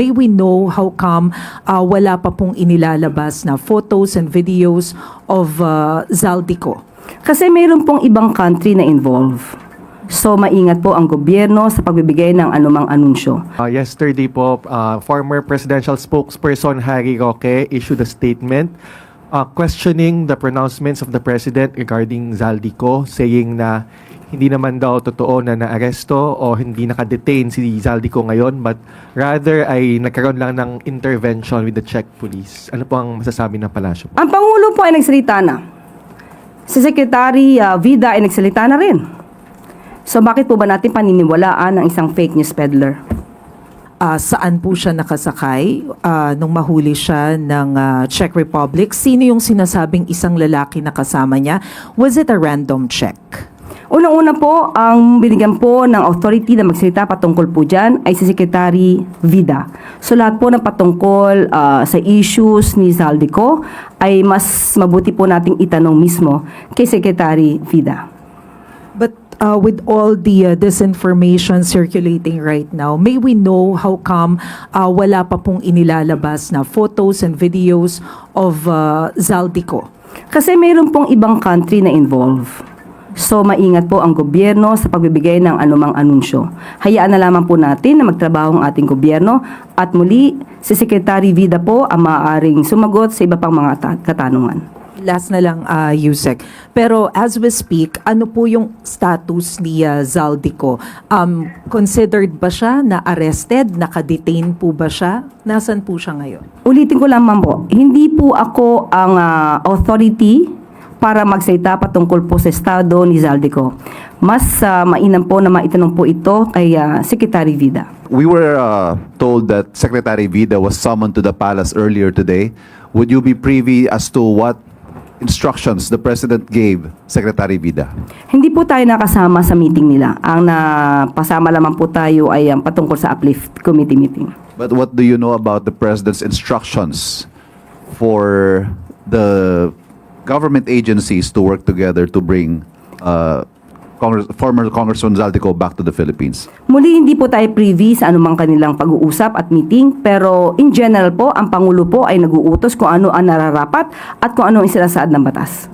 May we know how come wala pa pong inilalabas na photos and videos of Zaldico? Kasi mayroon pong ibang country na involved. So maingat po ang gobyerno sa pagbibigay ng anumang anunsyo. Yesterday po, former presidential spokesperson Harry Roque issued a statement questioning the pronouncements of the president regarding Zaldico, saying na hindi naman daw totoo na naaresto o hindi nakadetain si Zaldico ngayon, but rather ay nagkaroon lang ng intervention with the Czech police. Ano po ang masasabi ng palasyo? Ang Pangulo po ay nagsalita na. Si Secretary Vida ay nagsalita na rin. So bakit po ba natin paniniwalaan ng isang fake news peddler? Saan po siya nakasakay nung mahuli siya ng Czech Republic? Sino yung sinasabing isang lalaki na kasama niya? Was it a random check? Unang-una po, ang binigyan po ng authority na magsalita patungkol po dyan ay si Secretary Vida. So lahat po ng patungkol sa issues ni Zaldico ay mas mabuti po nating itanong mismo kay Secretary Vida. But with all the disinformation circulating right now, may we know how come wala pa pong inilalabas na photos and videos of Zaldico? Kasi mayroon pong ibang country na involved. So maingat po ang gobyerno sa pagbibigay ng anumang anunsyo. Hayaan na lamang po natin na magtrabaho ang ating gobyerno at muli si Secretary Vida po ang maaaring sumagot sa iba pang mga katanungan. Last na lang, Yusek. Pero as we speak, ano po yung status ni Zaldico? Considered ba siya na arrested? Nakadetain po ba siya? Nasaan po siya ngayon? Ulitin ko lamang po, hindi po ako ang authority para magsalita patungkol po sa estado ni Zaldico. Mas mainam po na maitanong po ito kay Secretary Vida. We were told that Secretary Vida was summoned to the palace earlier today. Would you be privy as to what instructions the President gave Secretary Vida? Hindi po tayo nakasama sa meeting nila. Ang napasama lamang po tayo ay ang patungkol sa uplift committee meeting. But what do you know about the President's instructions for the government agencies to work together to bring former Congressman Zaldico back to the Philippines? Muli, hindi po tayo privy sa anumang kanilang pag-uusap at meeting, pero in general po, ang Pangulo po ay nag-uutos kung ano ang nararapat at kung ano ang sinasaad ng batas.